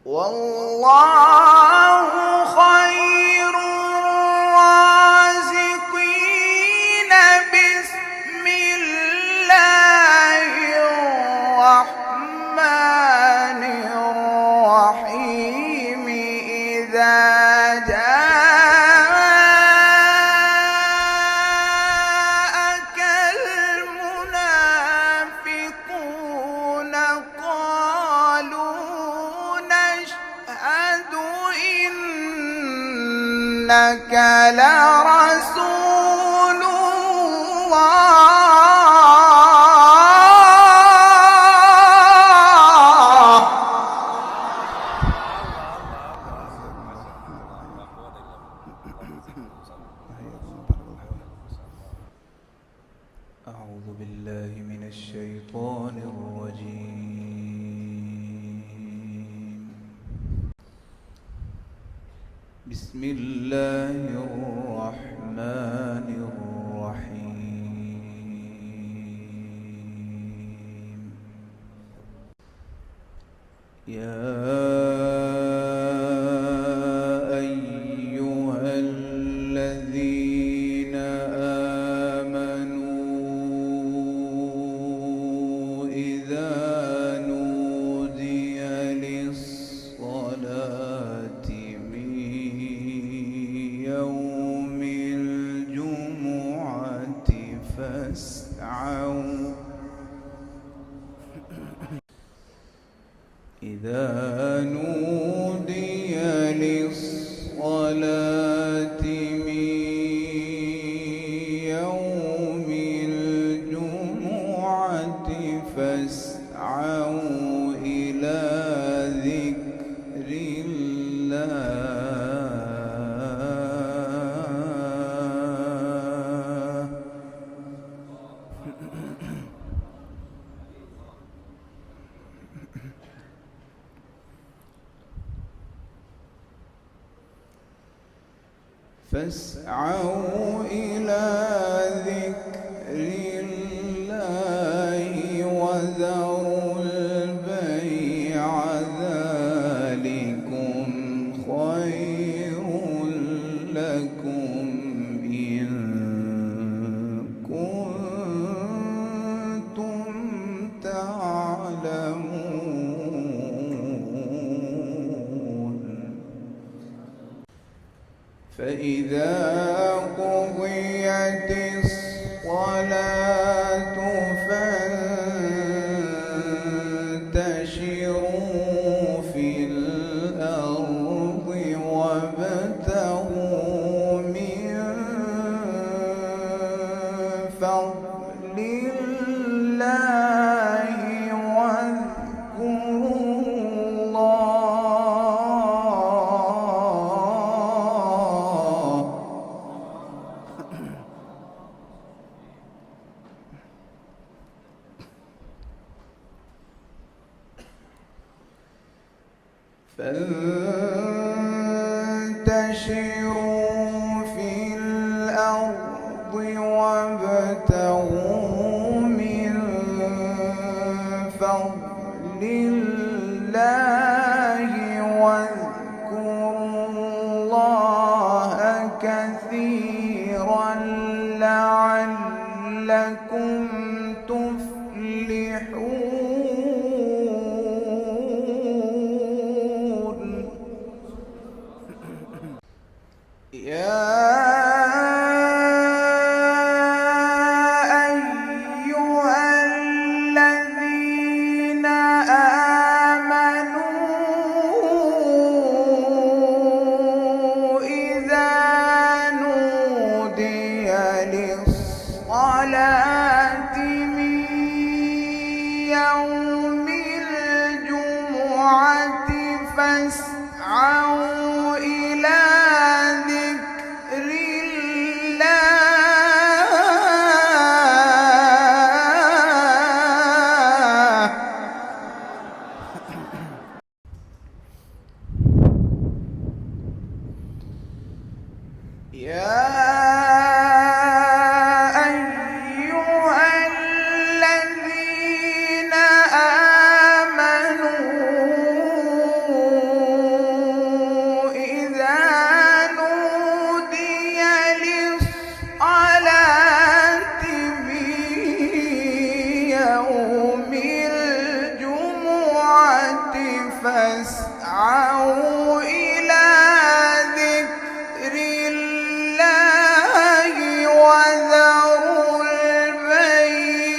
والله خير الرازقين. بسم الله الرحمن الرحيم. إذا جاءك المنافقون قالوا نشهد إنك لرسول الله. أعوذ بالله من الشيطان الرجيم. بسم الله الرحمن الرحيم. يا أيها الذين آمنوا إذا نودي للصلاة من يوم الجمعة فاسعوا إلى ذكر الله. فاسعوا إلى ذكر الله وذروا البيع ذلكم خير لكم إن كنتم تعلمون. فإذا قضيت الصلاة فانتشروا في الأرض وابتغوا من فضل الله واذكروا فانتشروا في الأرض وابتغوا من فضل الله واذكروا الله كثيرا لعلكم تفلحون. يا أيها الذين آمنوا إذا نودي للصلاة من يوم الجمعة فاسعوا إلى ذكر الله. يا أيها الذين آمنوا فاسعوا إلى ذكر الله وذروا البيع.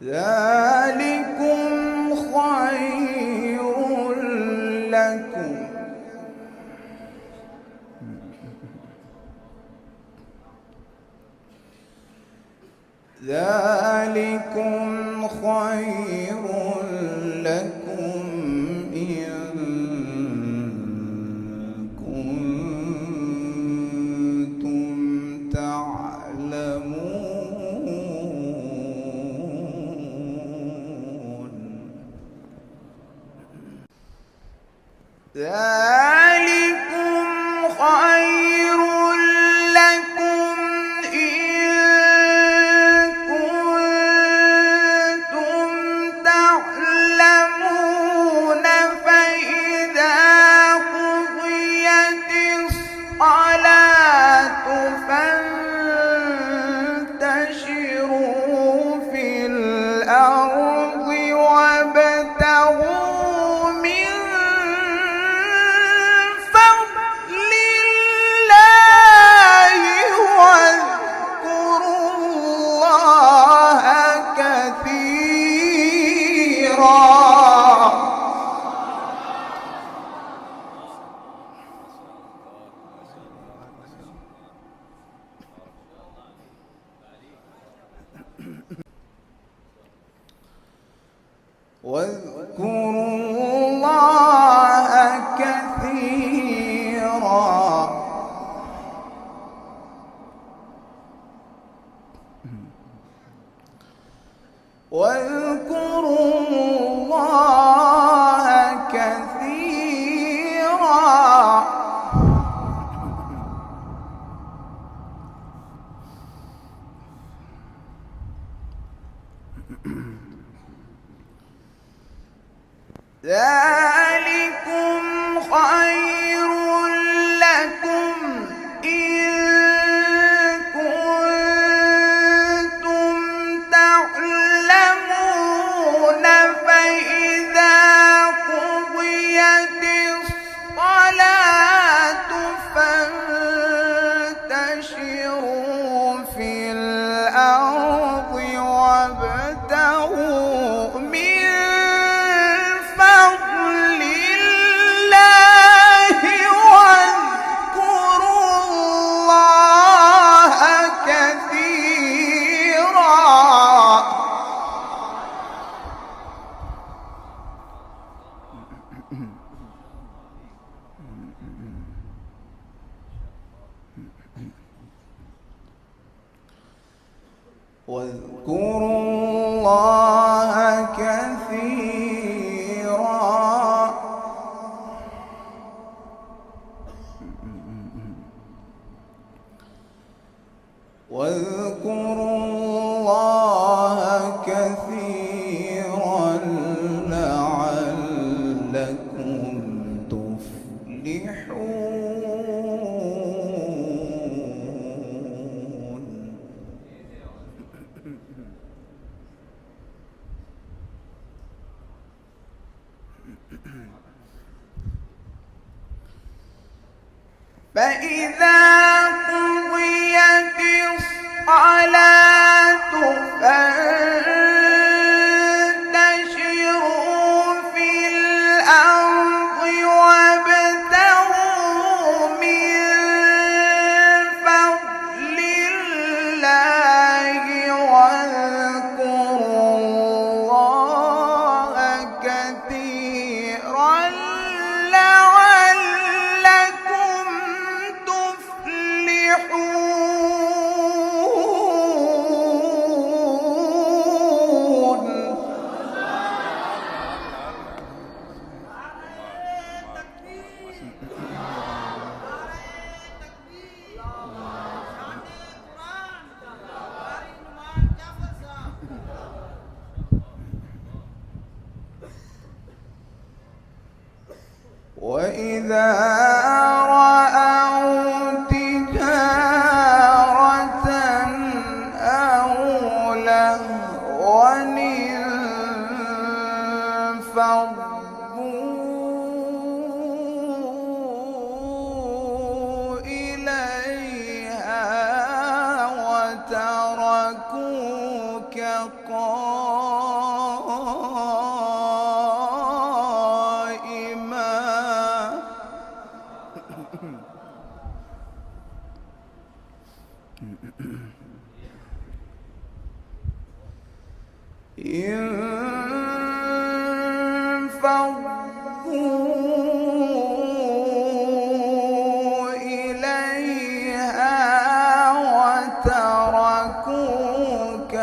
ذلكم خير لكم إن كنتم تعلمون. ذلكم خير لكم إن كنتم تعلمون. فإذا قضيت الصلاة فانتشروا في الأرض وابتغوا من فضل الله واذكروا الله كثيرا. واذكروا الله كثيرا. واذكروا الله كثيرا. ذلكم خير لكم إن كنتم تعلمون. فإذا قضيت الصلاة فانتشروا في الأرض وابتغوا من فضل الله واذكروا الله كثيرا. واذكروا الله كثيرا. واذكروا الله كثيرا لعلكم تفلحون. فإذا قضيت الصلاة فانتشروا في الأرض وابتغوا من فضل الله واذكروا الله كثيرا لعلكم تفلحون. وإذا رأوا تجارة أو لهوا انفضوا إليها وتركوك انفضوا إليها وتركوك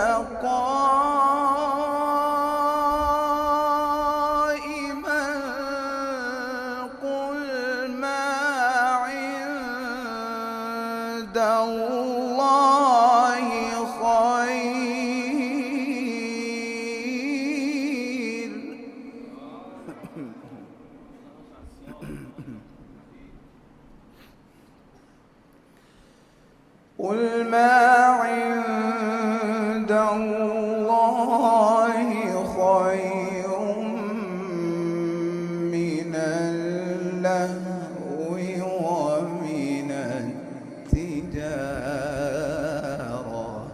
قائما قل ما عند الله خير قل ما عند الله خير من اللهو ومن التجارة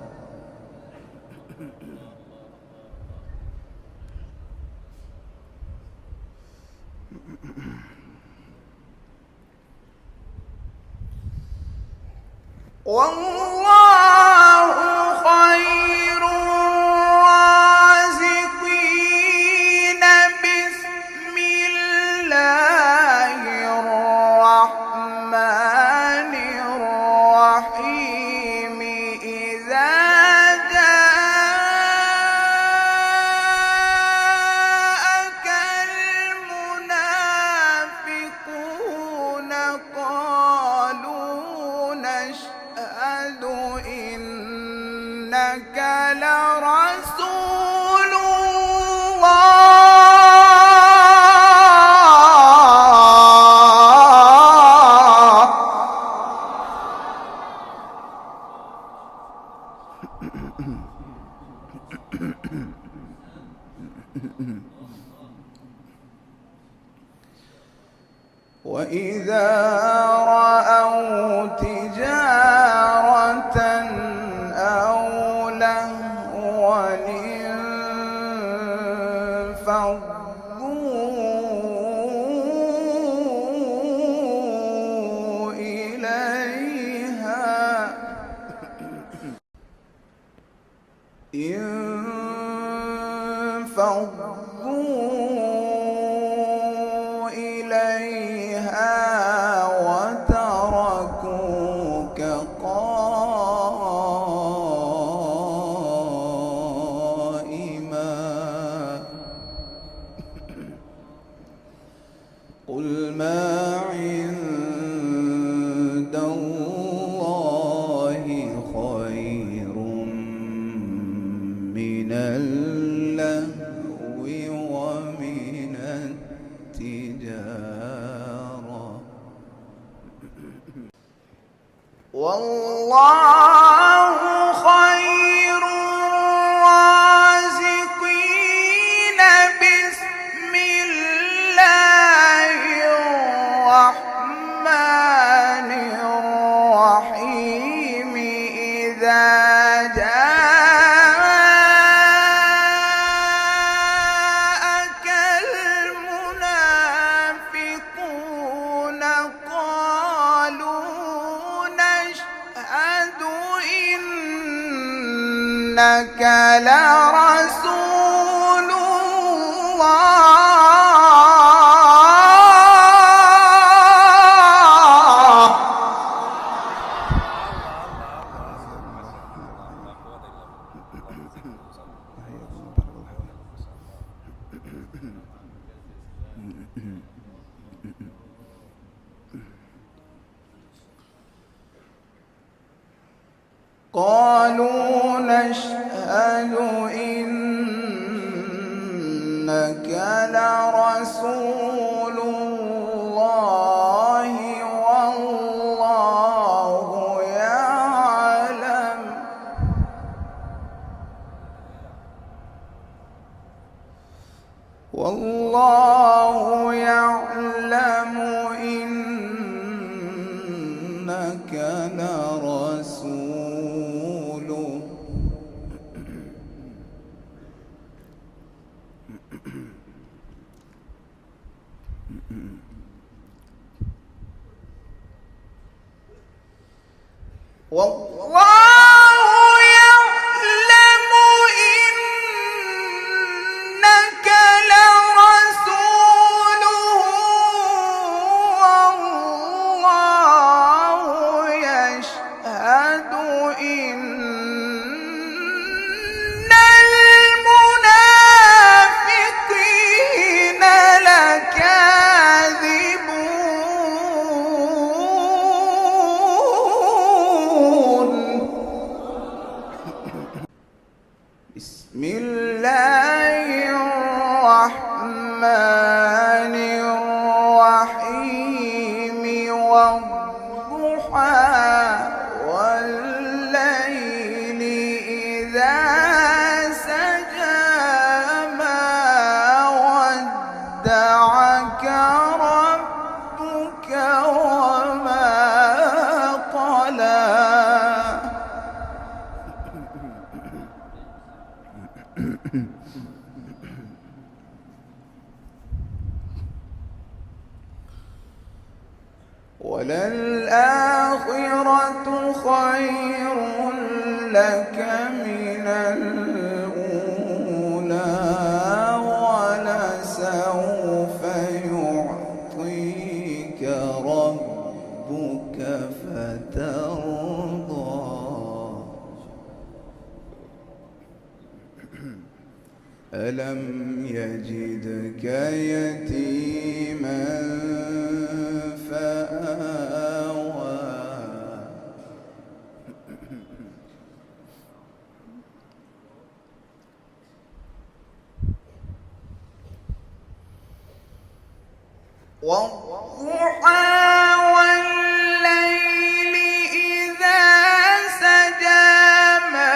والله خير الرازقين بسم الله الرحمن الرحيم إذا جاءك المنافقون قالوا نشهد إنك لرسول الله وإذا رأوا تجارة أو لهوا انفضوا إليها وتركوك قائما قل ما عند الله خير من اللهو ومن التجارة والله خير الرازقين بسم الله الرحمن الرحيم إذا جاءك المنافقون قالوا نشهد إنك لرسول الله قالوا نشهد إنك لرسول الله والله يعلم إنك لرسوله والله يشهد إن المنافقين لكاذبون. بسم الله الرحمن الرحيم والضحى والليل إذا سجى ما ودعك ربك وما قلى. وللآخرة خير لك من الأولى ولسوف يعطيك ربك فترضى. ألم يجدك يتيما فآوى والضحى والليل إذا سجى ما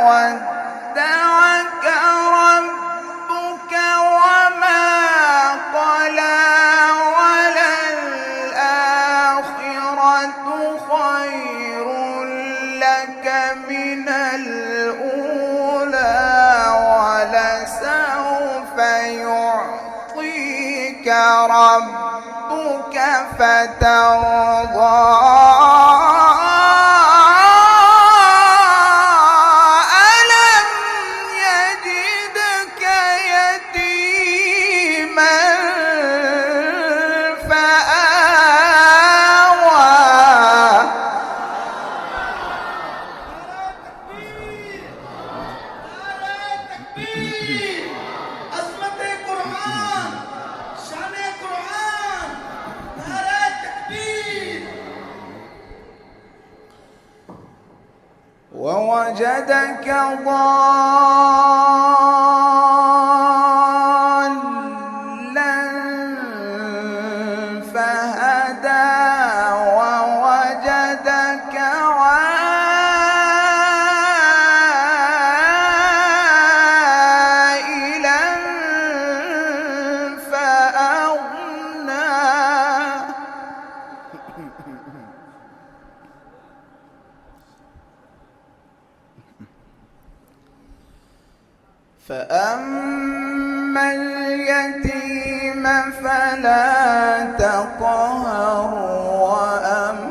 ودعك ربك وما قلى وللآخرة خير لك من الأولى ولسوف يعطيك ربك فترضى. ألم يجدك يتيما فآوى. عظمت قرآن، شان قرآن، نعرہ تکبیر. ووجدك ضالا فهدى ووجدك عائلا فأغنى. فأما اليتيم فلا تقهر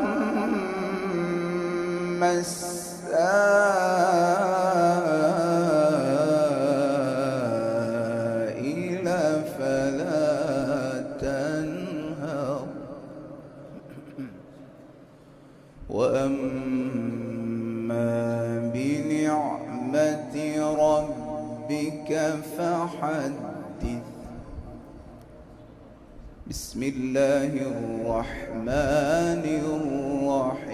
وأما السائل فلا تنهر وأما بنعمة ربك فحدث. بسم الله الرحمن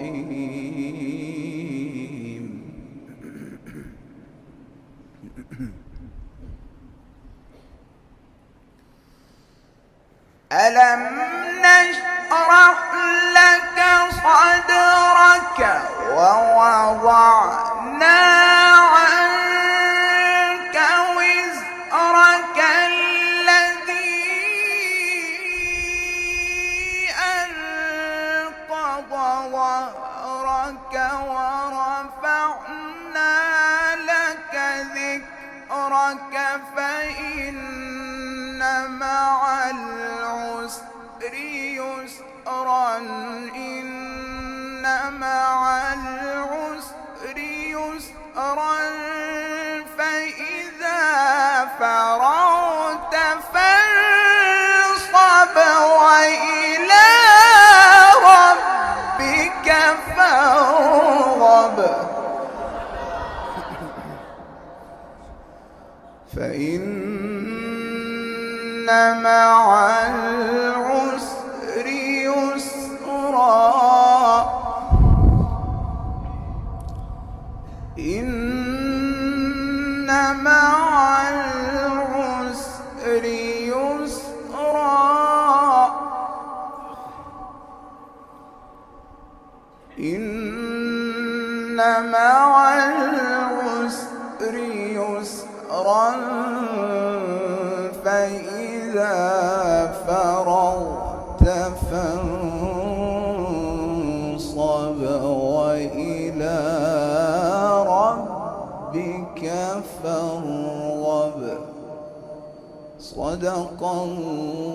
الرحيم. ألم نشرح لك صدرك ووضعنا عنك وزرك الذي أنقض ظهرك ورفعنا لك ذكرك فإن مع العسر يسرا إن مع العسر يسرا فإذا فرغت فانصب وإلى ربك فارغب فإن مع العسر يسرا إن مع العسر يسرا إن مع العسر يسرا فإذا فرغت فانصب وإلى ربك فارغب صدق الله